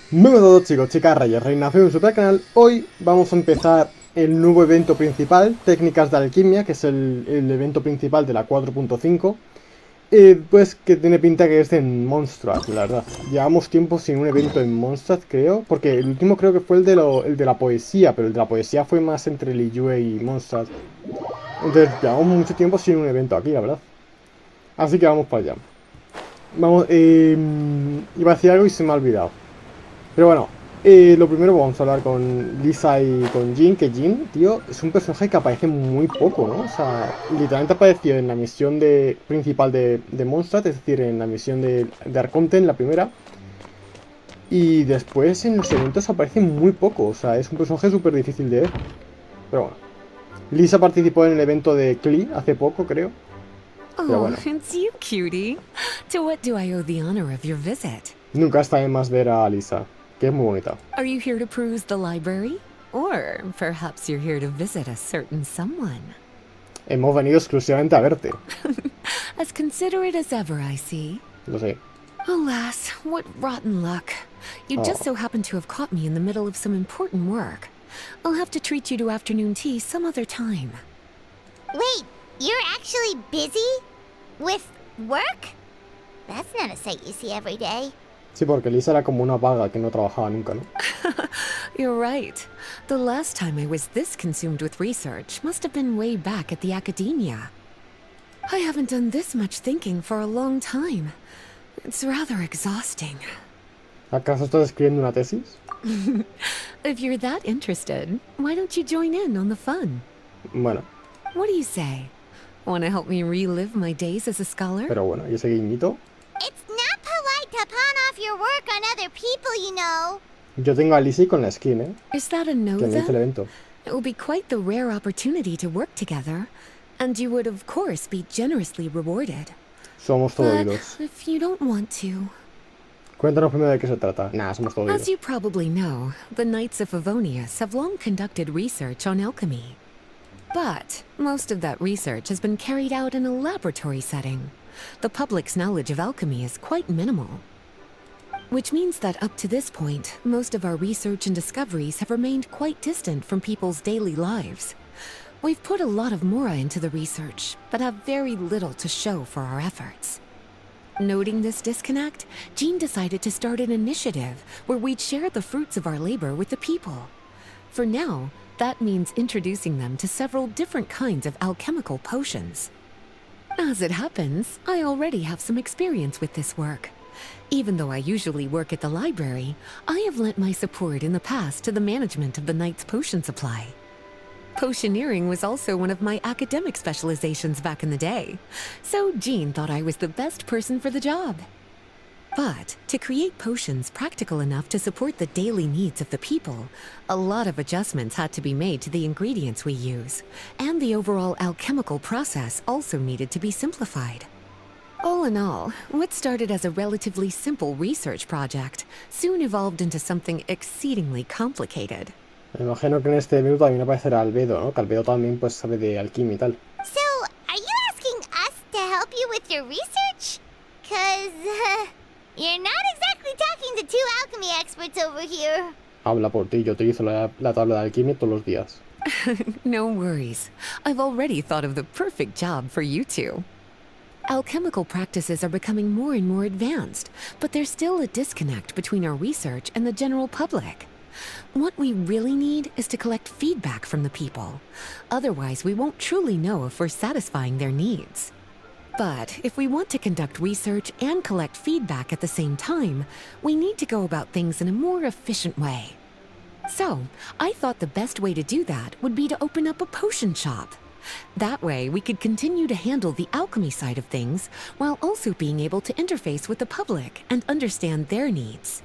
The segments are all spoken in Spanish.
Muy buenas a todos chicos, chicas, reyes, reinas de un super canal. Hoy vamos a empezar el nuevo evento principal, Técnicas de Alquimia, que es el evento principal de la 4.5. Pues que tiene pinta que es en Monstrat, la verdad. Llevamos tiempo sin un evento en Monstrat, creo, porque el último creo que fue el de la poesía, pero el de la poesía fue más entre Liyue y Monstrat. Entonces llevamos mucho tiempo sin un evento aquí, la verdad. Así que vamos para allá. Vamos, iba a decir algo y se me ha olvidado. Pero bueno, lo primero vamos a hablar con Lisa y con Jin, que Jin, tío, es un personaje que aparece muy poco, ¿no? O sea, literalmente apareció en la misión principal de Mondstadt, es decir, en la misión de Arconte, en la primera. Y después en los eventos aparece muy poco, o sea, es un personaje súper difícil de ver. Pero bueno. Lisa participó en el evento de Klee hace poco, creo. Pero bueno. It's you, cutie. To what do I owe the honor of your visit? Nunca está de más ver a Lisa, que es muy bonita. Are you here to peruse the library? Or perhaps you're here to visit a certain someone? Hemos venido exclusivamente a verte. As considerate as ever, I see. Lo sé. Alas, what rotten luck. You just so happen to have caught me in the middle of some important work. I'll have to treat you to afternoon tea some other time. Wait, you're actually busy? With work? That's not a sight you see every day. Sí, porque Lisa era como una vaga que no trabajaba nunca, ¿no? You're right. The last time I was this consumed with research must have been way back at the academia. I haven't done this much thinking for a long time. It's rather exhausting. ¿Acaso estás escribiendo una tesis? If you're that interested, why don't you join in on the fun? Bueno. What do you say? Want to help me relive my days as a scholar? Pero bueno, ¿y ese guiñito? It's not polite to pawn off your work on other people, you know. Yo tengo a Lizzie con la skin, ¿eh? Is that a no, Que me hizo el then? evento. It will be quite the rare opportunity to work together, and you would of course be generously rewarded. Somos todo But oídos. if you don't want to... Cuéntanos primero de qué se trata. Nah, somos todo As oídos. you probably know, the Knights of Favonius have long conducted research on alchemy. But most of that research has been carried out in a laboratory setting. The public's knowledge of alchemy is quite minimal. Which means that up to this point, most of our research and discoveries have remained quite distant from people's daily lives. We've put a lot of mora into the research, but have very little to show for our efforts. Noting this disconnect, Jean decided to start an initiative where we'd share the fruits of our labor with the people. For now, that means introducing them to several different kinds of alchemical potions. As it happens, I already have some experience with this work. Even though I usually work at the library, I have lent my support in the past to the management of the Knight's potion supply. Potioneering was also one of my academic specializations back in the day, so Jean thought I was the best person for the job. But to create potions practical enough to support the daily needs of the people, a lot of adjustments had to be made to the ingredients we use, and the overall alchemical process also needed to be simplified. All in all, what started as a relatively simple research project soon evolved into something exceedingly complicated. Me imagino que en este minuto también aparecerá Albedo, ¿no? Que Albedo también pues sabe de alquimia y tal. So, are you asking us to help you with your research? Cause, you're not exactly talking to two alchemy experts over here. Habla por ti, yo utilizo la tabla de alquimia todos los días. No worries. I've already thought of the perfect job for you two. Alchemical practices are becoming more and more advanced, but there's still a disconnect between our research and the general public. What we really need is to collect feedback from the people. Otherwise, we won't truly know if we're satisfying their needs. But if we want to conduct research and collect feedback at the same time, we need to go about things in a more efficient way. So, I thought the best way to do that would be to open up a potion shop. That way, we could continue to handle the alchemy side of things, while also being able to interface with the public and understand their needs.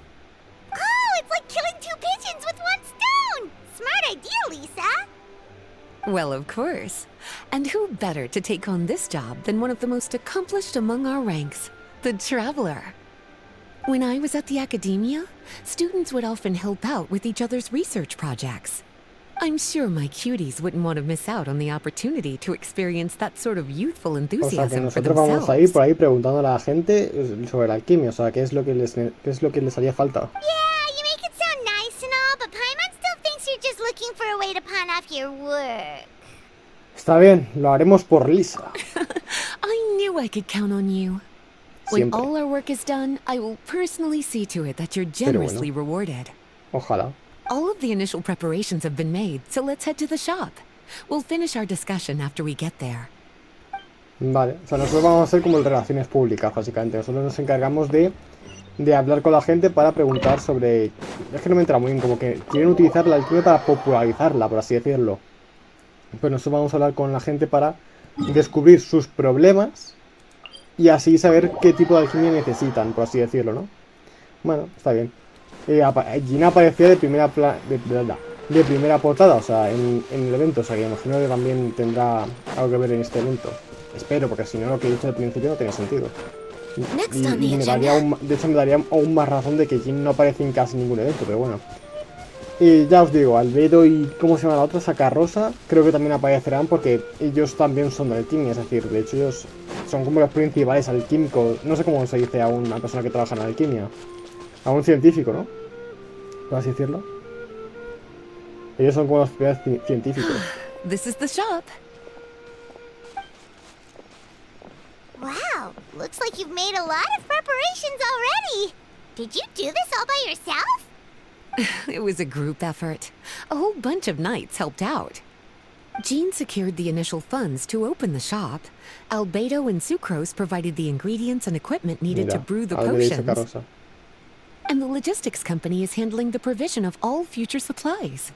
Oh, it's like killing two pigeons with one stone! Smart idea, Lisa! Well, of course. And who better to take on this job than one of the most accomplished among our ranks, the Traveler? When I was at the academia, students would often help out with each other's research projects. I'm sure my cuties wouldn't want to miss out on the opportunity to experience that sort of youthful O sea que enthusiasm for nosotros vamos a ir themselves. por ahí preguntando a la gente sobre la alquimia, o sea, qué es lo que les haría falta. Yeah, you make way to pawn off your work. Está bien, lo haremos por Lisa. I knew I could count on you. When Siempre. all our work is done, I will personally see to it that you're generously rewarded. Ojalá. All of the initial preparations have been made, so let's head to the shop. We'll finish our discussion after we get there. Vale, o sea, nosotros vamos a hacer como relaciones públicas, básicamente. Nosotros nos encargamos de hablar con la gente para preguntar sobre... Es que no me entra muy bien, como que quieren utilizar la alquimia para popularizarla, por así decirlo. Pues nosotros vamos a hablar con la gente para descubrir sus problemas y así saber qué tipo de alquimia necesitan, por así decirlo, ¿no? Bueno, está bien. Gina aparecía de primera de primera portada, o sea, en el evento, o sea, que imagino que también tendrá algo que ver en este evento. Espero, porque si no, lo que he dicho al principio no tenía sentido. Y me daría de hecho me daría aún más razón de que Jin no aparece en casi ningún evento, pero bueno. Y ya os digo, Albedo y ¿cómo se llama la otra? Sacarrosa, creo que también aparecerán porque ellos también son de alquimia, es decir, de hecho ellos son como los principales alquímicos, no sé cómo se dice a una persona que trabaja en alquimia, a un científico, ¿no? Por así decirlo. Ellos son como los primeros científicos. This is the shop. Wow, looks like you've made a lot of preparations already. Did you do this all by yourself? It was a group effort. A whole bunch of knights helped out. Jean secured the initial funds to open the shop. Albedo and Sucrose provided the ingredients and equipment needed to brew the potions. And the logistics company is handling the provision of all future supplies.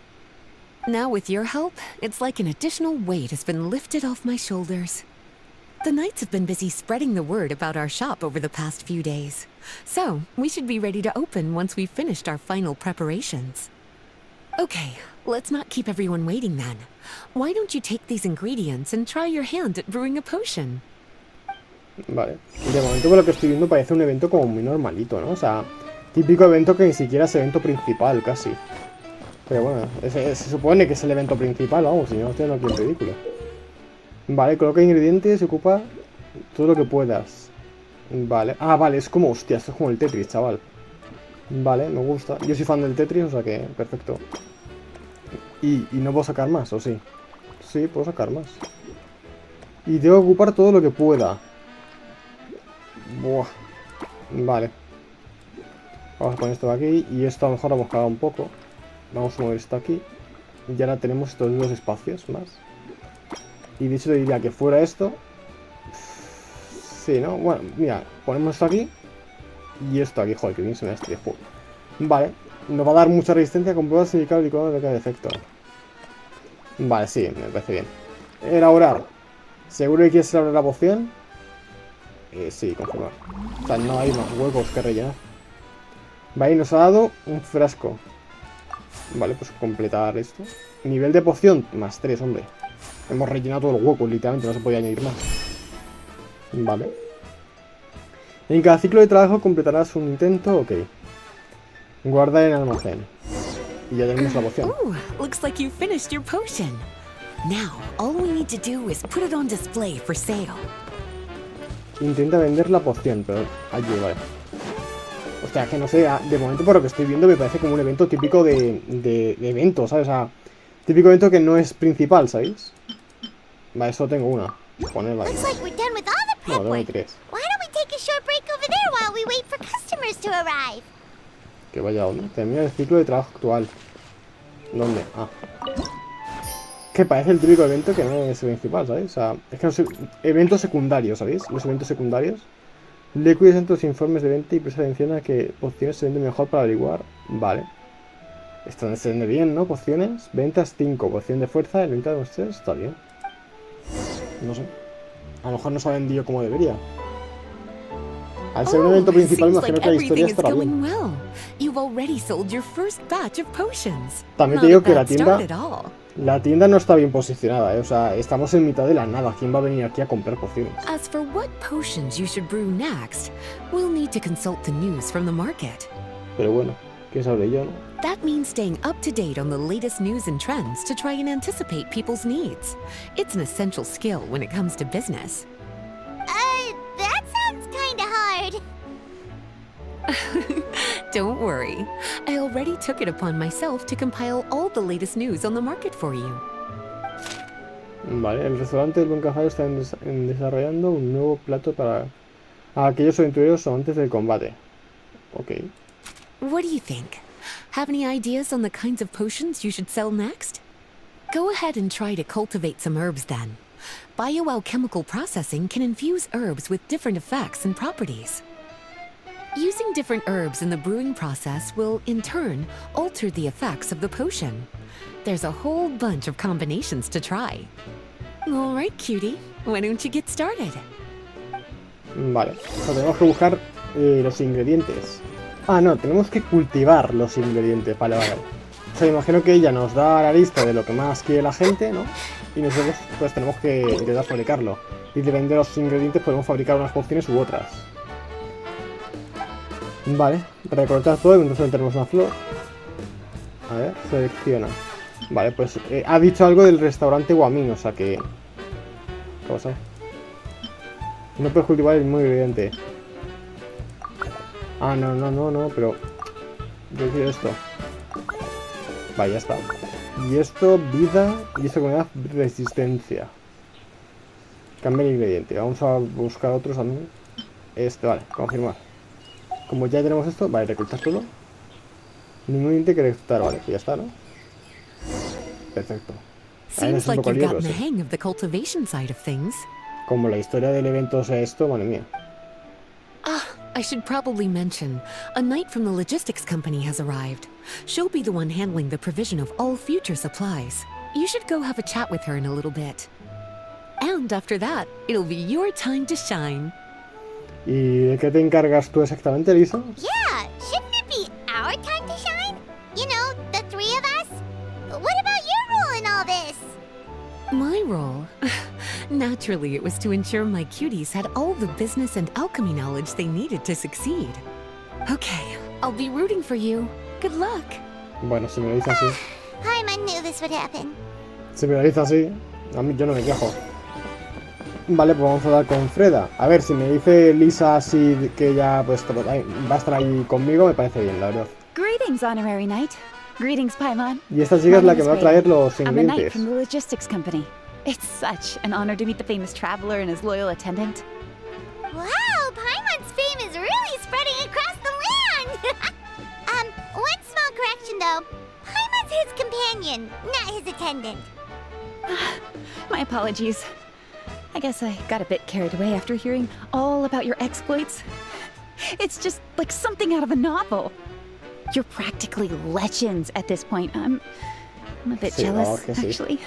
Now with your help, it's like an additional weight has been lifted off my shoulders. The knights have been busy spreading the word about our shop over the past few days. So, we should be ready to open once we've finished our final preparations. Okay, let's not keep everyone waiting then. Why don't you take these ingredients and try your hand at brewing a potion? Vale, de momento por lo que estoy viendo parece un evento como muy normalito, ¿no? O sea, típico evento que ni siquiera es evento principal, casi. Pero bueno, se supone que es el evento principal, vamos, si no estoy aquí en ridículo. Vale, coloca ingredientes y ocupa todo lo que puedas. Vale, vale, es como, hostia, esto es como el Tetris, chaval. Vale, me gusta. Yo soy fan del Tetris, o sea que, perfecto. Y no puedo sacar más, ¿o sí? Sí, puedo sacar más. Y tengo que ocupar todo lo que pueda. Buah. Vale. Vamos a poner esto de aquí. Y esto a lo mejor lo hemos cagado un poco. Vamos a mover esto aquí. Y ahora tenemos estos dos espacios más. Y de hecho le diría que fuera esto. Sí, ¿no? Bueno, mira, ponemos esto aquí. Y esto aquí, joder, que bien se me este juego. Vale, nos va a dar mucha resistencia. Comprueba el significado y de cada defecto. Vale, sí, me parece bien. Elaborar. ¿Seguro que quieres elaborar la poción? Sí, confirmar. O sea, no hay más huecos que rellenar. Vale, nos ha dado un frasco. Vale, pues completar esto. Nivel de poción, más 3, hombre. Hemos rellenado todos los huecos, literalmente, no se podía añadir más. Vale. En cada ciclo de trabajo completarás un intento, ok. Guarda en almacén. Y ya tenemos la poción. Looks like you finished your potion. Now, all we need to do is put it on display for sale. Intenta vender la poción, pero allí, vale. O sea, que no sé, de momento por lo que estoy viendo me parece como un evento típico de evento, ¿sabes? O sea, típico evento que no es principal, ¿sabéis? Vale, solo tengo una. Ponerla ahí. No, tengo 3. Que vaya a dónde. Termina el ciclo de trabajo actual. ¿Dónde? Que parece el típico evento que no es el principal, ¿sabéis? O sea, es que no sé, eventos secundarios, ¿sabéis? Los eventos secundarios. Le cuides en tus informes de venta y presta atención a que pociones se venden mejor para averiguar. Vale. Están se vende bien, ¿no? Pociones. Ventas 5. Poción de fuerza. El venta de los 3. Está bien. No sé. A lo mejor no se ha vendido como debería. Al ser un evento principal, imagino que la historia estará bien. También te digo que la tienda no está bien posicionada, ¿eh? O sea, estamos en mitad de la nada. ¿Quién va a venir aquí a comprar pociones? As for what potions you should brew next, we'll need to consult the news from the market. Pero bueno, ¿qué sabré yo, no? That means staying up to date on the latest news and trends to try and anticipate people's needs. It's an essential skill when it comes to business. That sounds kinda hard. Don't worry. I already took it upon myself to compile all the latest news on the market for you. Vale, el restaurante del Buen Cazador está desarrollando un nuevo plato para aquellos aventureros amantes del combate. Ok. What do you think? Have any ideas on the kinds of potions you should sell next? Go ahead and try to cultivate some herbs then. Bioalchemical processing can infuse herbs with different effects and properties. Using different herbs in the brewing process will, in turn, alter the effects of the potion. There's a whole bunch of combinations to try. All right, cutie. Why don't you get started? Vale, o sea, tenemos que buscar los ingredientes. Ah, no, tenemos que cultivar los ingredientes. Vale, vale. O sea, imagino que ella nos da la lista de lo que más quiere la gente, ¿no? Y nosotros, pues, tenemos que intentar fabricarlo. Y dependiendo de los ingredientes, podemos fabricar unas pociones u otras. Vale, recortar todo y entonces tenemos una flor. A ver, selecciona. Vale, pues ha dicho algo del restaurante Guamín, o sea que... ¿Qué pasa? No puedes cultivar el mismo ingrediente. Ah, no, pero... Yo quiero esto. Vale, ya está. Y esto, vida, y esto comunidad, resistencia. Cambia el ingrediente. Vamos a buscar otros también. Este, vale, confirmar. Como ya tenemos esto, vale, reclutar todo. Ningún ingrediente que reclutar, vale, pues ya está, ¿no? Perfecto. Seems like you've gotten the hang of the cultivation side of things. Como la historia del evento sea esto, madre mía. Ah, I should probably mention, a knight from the logistics company has arrived. She'll be the one handling the provision of all future supplies. You should go have a chat with her in a little bit. And after that, it'll be your time to shine. ¿Y de qué te encargas tú exactamente, Lisa? Yeah, shouldn't it be our time to shine? You know, the three of us? What about your role in all this? My role? Naturally, it was to ensure my cuties had all the business and alchemy knowledge they needed to succeed. Okay, I'll be rooting for you. Good luck. Bueno, si me lo dice así. I knew this would happen. Si me lo dice así, a mí yo no me quejo. Vale, pues vamos a hablar con Freda. A ver, si me dice Lisa así que ella pues va a estar ahí conmigo, me parece bien, la verdad. Greetings, honorary knight. Greetings, Paimon. Y esta chica es la que me va a traer los I'm a knight ingredientes. from the logistics company. It's such an honor to meet the famous traveler and his loyal attendant. Wow, Paimon's fame is really spreading across the land! One small correction though. Paimon's his companion, not his attendant. My apologies. I guess I got a bit carried away after hearing all about your exploits. It's just like something out of a novel. You're practically legends at this point. I'm a bit jealous, actually.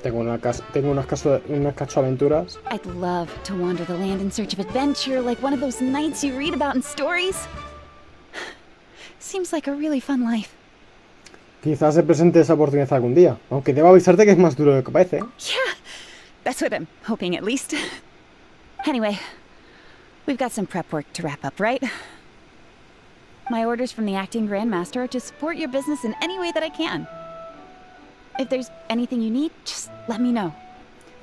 Tengo unas cacho aventuras. I'd love to wander the land in search of adventure like one of those knights you read about in stories. Seems like a really fun life. Quizás se presente esa oportunidad algún día. Aunque debo avisarte que es más duro de lo que parece. Yeah, that's what I'm hoping at least. Anyway, we've got some prep work to wrap up, right? My orders from the acting grandmaster are to support your business in any way that I can. If there's anything you need, just let me know.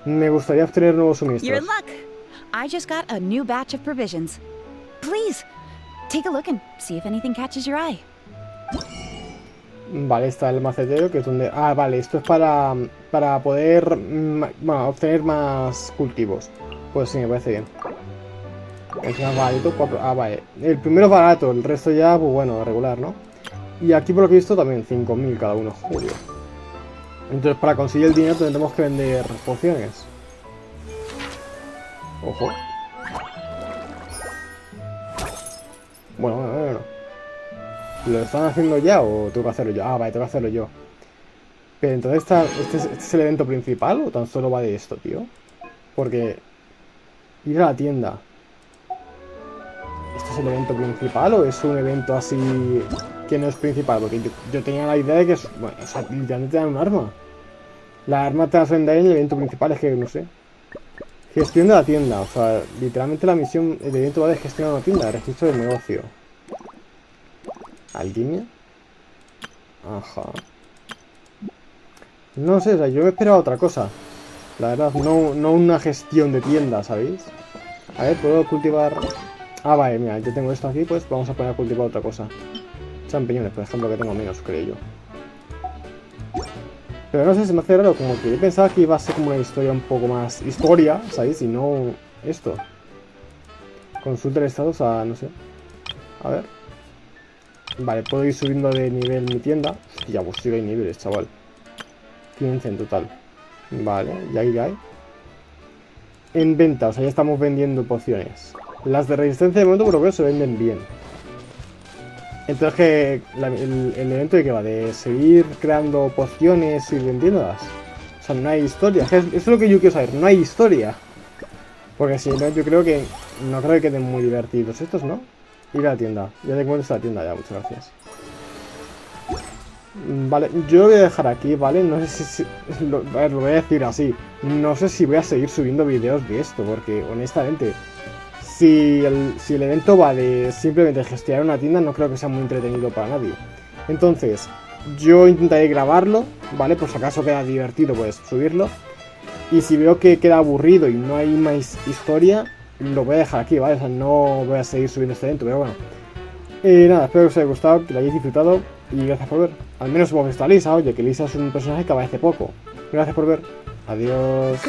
Me gustaría obtener nuevos suministros. You're in luck. I just got a new batch of provisions. Please, take a look and see if anything catches your eye. Vale, está el macetero, que es donde... Ah, vale, esto es para poder bueno, obtener más cultivos. Pues sí, me parece bien. Es más barato, 4... Ah, vale. El primero es barato, el resto ya, pues bueno, regular, ¿no? Y aquí por lo que he visto también, 5.000 cada uno. Joder. Entonces para conseguir el dinero tendremos que vender pociones. Ojo. Bueno. ¿Lo están haciendo ya o tengo que hacerlo yo? Ah, vale, tengo que hacerlo yo. Pero entonces, ¿este es el evento principal o tan solo va de esto, tío? Porque... Ir a la tienda. ¿Esto es el evento principal o es un evento así que no es principal? Porque yo tenía la idea de que es... Bueno, o sea, literalmente te dan un arma. La arma te vas a vender en el evento principal, es que no sé. Gestión de la tienda, o sea, literalmente la misión, el evento va de gestionar una tienda, registro del negocio. ¿Alquimia? Ajá. No sé, o sea, yo me esperaba otra cosa. La verdad, no una gestión de tienda, ¿sabéis? A ver, ¿puedo cultivar...? Ah, vale, mira, yo tengo esto aquí, pues vamos a poner a cultivar otra cosa. Champiñones, por ejemplo, que tengo menos, creo yo. Pero no sé, se me hace raro, como que yo pensaba que iba a ser como una historia un poco más historia, ¿sabéis? Y no esto. Consulta el estado, o sea, no sé. A ver. Vale, puedo ir subiendo de nivel mi tienda. Ya, pues sí que hay niveles, chaval. 15 en total. Vale, y ahí hay. En venta, o sea, ya estamos vendiendo pociones. Las de resistencia de momento por lo que se venden bien. Entonces, que el evento de que va, de seguir creando pociones y vendiéndolas. O sea, no hay historia. Eso es lo que yo quiero saber, no hay historia. Porque si no, yo creo que no creo que queden muy divertidos estos, ¿no? Ir a la tienda. Ya te encuentro la tienda ya, muchas gracias. Vale, yo lo voy a dejar aquí, ¿vale? No sé si lo voy a decir así. No sé si voy a seguir subiendo vídeos de esto, porque honestamente, si el evento va de simplemente gestionar una tienda, no creo que sea muy entretenido para nadie. Entonces, yo intentaré grabarlo, ¿vale? Por si acaso queda divertido, pues subirlo. Y si veo que queda aburrido y no hay más historia, lo voy a dejar aquí, ¿vale? O sea, no voy a seguir subiendo este evento, pero bueno. Nada, espero que os haya gustado, que lo hayáis disfrutado y gracias por ver. Al menos supongo que está Lisa, oye, que Lisa es un personaje que aparece poco. Gracias por ver. Adiós.